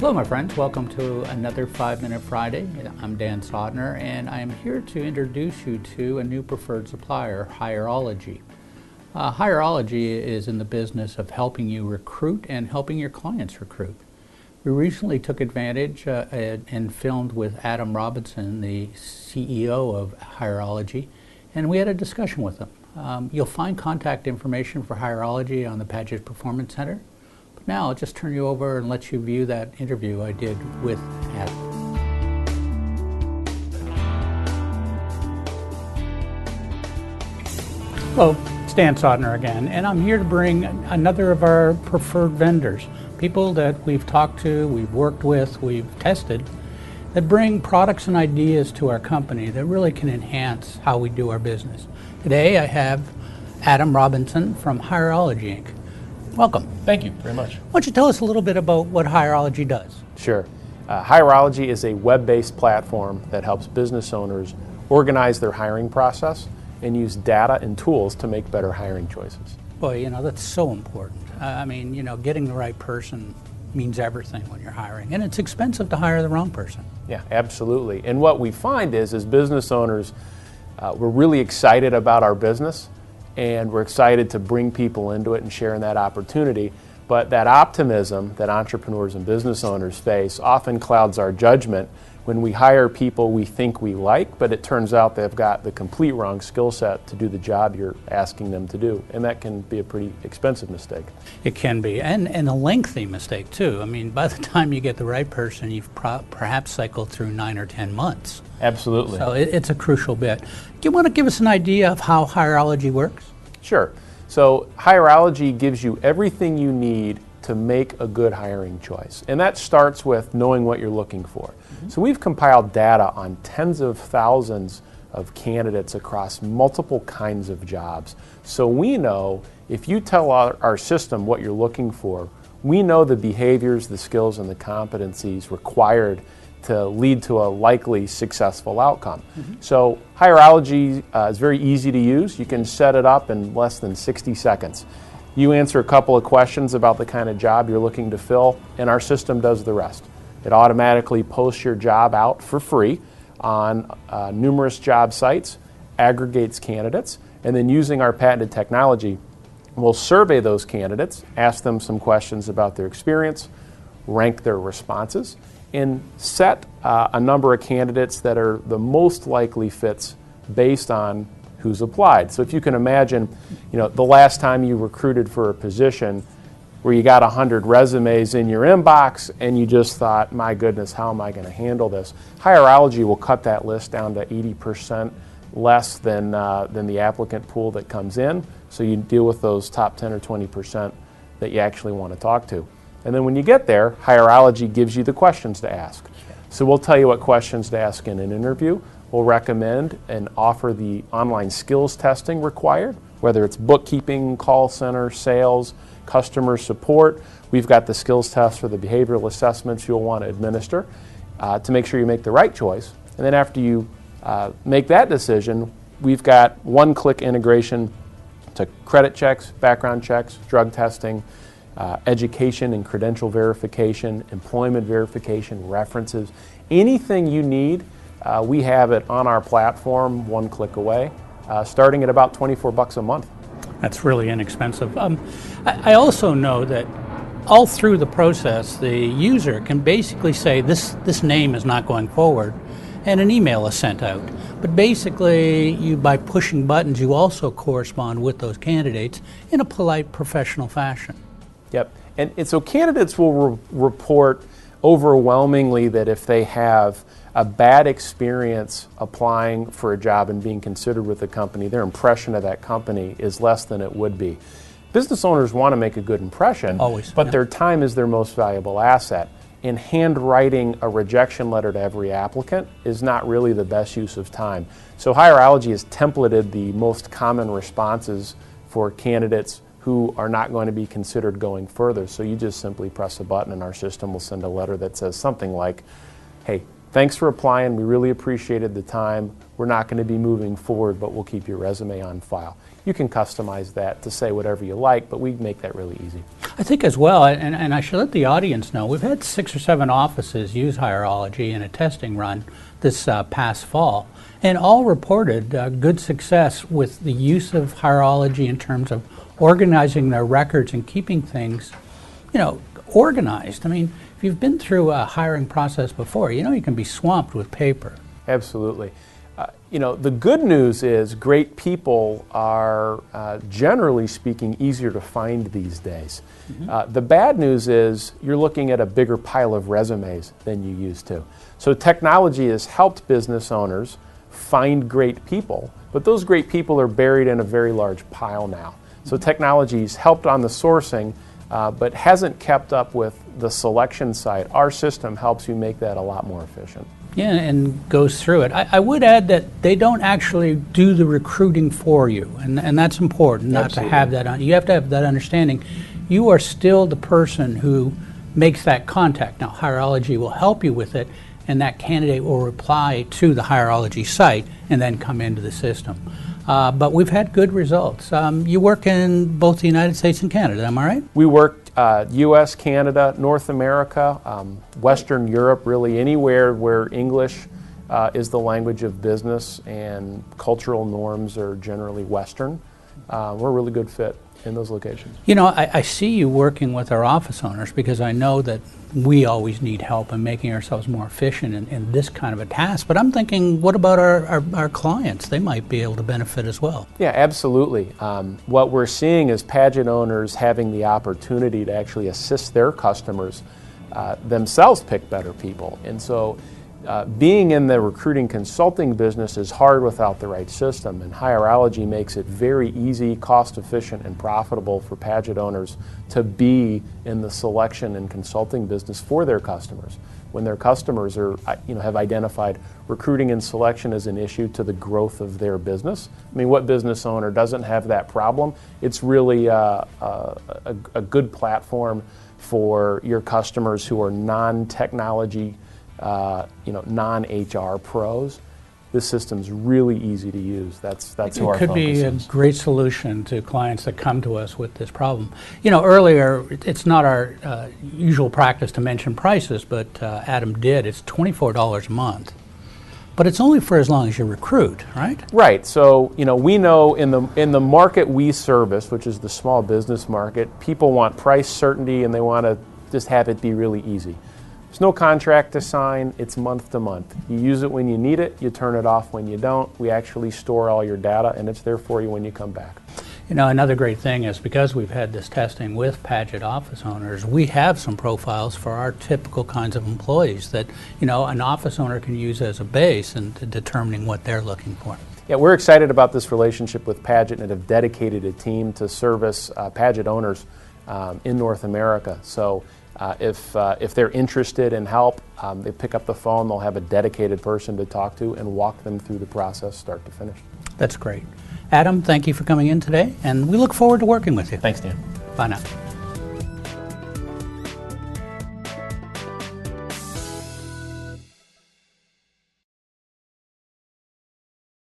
Hello my friends, welcome to another 5-Minute Friday. I'm Dan Sodner and I am here to introduce you to a new preferred supplier, Hireology. Hireology is in the business of helping you recruit and helping your clients recruit. We recently took advantage and filmed with Adam Robinson, the CEO of Hireology, and we had a discussion with him. You'll find contact information for Hireology on the Padgett Performance Center. Now I'll just turn you over and let you view that interview I did with Adam. Hello, it's Dan Sodner again, and I'm here to bring another of our preferred vendors, people that we've talked to, we've worked with, we've tested, that bring products and ideas to our company that really can enhance how we do our business. Today I have Adam Robinson from Hireology, Inc. Welcome. Thank you very much. Why don't you tell us a little bit about what Hireology does? Sure. Hireology is a web-based platform that helps business owners organize their hiring process and use data and tools to make better hiring choices. Boy, you know, that's so important. I mean, you know, getting the right person means everything when you're hiring, and it's expensive to hire the wrong person. Yeah, absolutely. And what we find is, as business owners, we're really excited about our business, and we're excited to bring people into it and share in that opportunity. But that optimism that entrepreneurs and business owners face often clouds our judgment when we hire people we think we like, but it turns out they've got the complete wrong skill set to do the job you're asking them to do. And that can be a pretty expensive mistake. It can be, and a lengthy mistake too. I mean, by the time you get the right person, you've perhaps cycled through 9 or 10 months. Absolutely. So it's a crucial bit. Do you want to give us an idea of how Hireology works? Sure. So Hireology gives you everything you need to make a good hiring choice. And that starts with knowing what you're looking for. Mm-hmm. So we've compiled data on tens of thousands of candidates across multiple kinds of jobs. So we know if you tell our system what you're looking for, we know the behaviors, the skills, and the competencies required to lead to a likely successful outcome. Mm-hmm. So Hireology is very easy to use. You can set it up in less than 60 seconds. You answer a couple of questions about the kind of job you're looking to fill, and our system does the rest. It automatically posts your job out for free on numerous job sites, aggregates candidates, and then using our patented technology, we'll survey those candidates, ask them some questions about their experience, rank their responses, and set a number of candidates that are the most likely fits based on who's applied. So if you can imagine, you know, the last time you recruited for a position where you got 100 resumes in your inbox and you just thought, my goodness, how am I going to handle this? Hireology will cut that list down to 80% less than the applicant pool that comes in, so you deal with those top 10 or 20% that you actually want to talk to. And then when you get there, Hireology gives you the questions to ask. So we'll tell you what questions to ask in an interview. We'll recommend and offer the online skills testing required, whether it's bookkeeping, call center, sales, customer support. We've got the skills test for the behavioral assessments you'll want to administer to make sure you make the right choice. And then after you make that decision, we've got one-click integration to credit checks, background checks, drug testing, education and credential verification, employment verification, references. Anything you need, we have it on our platform, one click away, starting at about $24 a month. That's really inexpensive. I also know that all through the process, the user can basically say, this name is not going forward, and an email is sent out. But basically, by pushing buttons, you also correspond with those candidates in a polite, professional fashion. Yep, and so candidates will report overwhelmingly that if they have a bad experience applying for a job and being considered with a company, their impression of that company is less than it would be. Business owners want to make a good impression, always, but their time is their most valuable asset. And handwriting a rejection letter to every applicant is not really the best use of time. So Hireology has templated the most common responses for candidates who are not going to be considered going further. So you just simply press a button and our system will send a letter that says something like, hey, thanks for applying. We really appreciated the time. We're not going to be moving forward, but we'll keep your resume on file. You can customize that to say whatever you like, but we make that really easy. I think as well, and I should let the audience know, we've had 6 or 7 offices use Hireology in a testing run this past fall, and all reported good success with the use of Hireology in terms of organizing their records and keeping things, organized. I mean, if you've been through a hiring process before, you can be swamped with paper. Absolutely. The good news is great people are, generally speaking, easier to find these days. Mm-hmm. The bad news is you're looking at a bigger pile of resumes than you used to. So technology has helped business owners find great people, but those great people are buried in a very large pile now. So technology's helped on the sourcing, but hasn't kept up with the selection side. Our system helps you make that a lot more efficient. Yeah, and goes through it. I would add that they don't actually do the recruiting for you, and that's important not Absolutely. to have that. You have to have that understanding. You are still the person who makes that contact. Now, Hireology will help you with it, and that candidate will reply to the Hireology site and then come into the system. But we've had good results. You work in both the United States and Canada, am I right? We work U.S., Canada, North America, Western Europe, really anywhere where English is the language of business and cultural norms are generally Western. We're a really good fit in those locations. I see you working with our office owners because I know that we always need help in making ourselves more efficient in this kind of a task. But I'm thinking, what about our clients? They might be able to benefit as well. Yeah, absolutely. What we're seeing is Padgett owners having the opportunity to actually assist their customers themselves pick better people. And so being in the recruiting consulting business is hard without the right system, and Hireology makes it very easy, cost efficient, and profitable for Padgett owners to be in the selection and consulting business for their customers. When their customers are, have identified recruiting and selection as an issue to the growth of their business. I mean, what business owner doesn't have that problem? It's really a good platform for your customers who are non-technology, non-HR pros. This system's really easy to use. That's who our focus is. It could be a great solution to clients that come to us with this problem. Earlier, it's not our usual practice to mention prices, but Adam did. It's $24 a month. But it's only for as long as you recruit, right? Right. So, we know in the market we service, which is the small business market, people want price certainty and they want to just have it be really easy. There's no contract to sign. It's month to month. You use it when you need it. You turn it off when you don't. We actually store all your data, and it's there for you when you come back. Another great thing is because we've had this testing with Padgett office owners, we have some profiles for our typical kinds of employees that, an office owner can use as a base in determining what they're looking for. Yeah, we're excited about this relationship with Padgett and have dedicated a team to service Padgett owners in North America. So if they're interested in help, they pick up the phone, they'll have a dedicated person to talk to and walk them through the process start to finish. That's great. Adam, thank you for coming in today, and we look forward to working with you. Thanks, Dan. Bye now.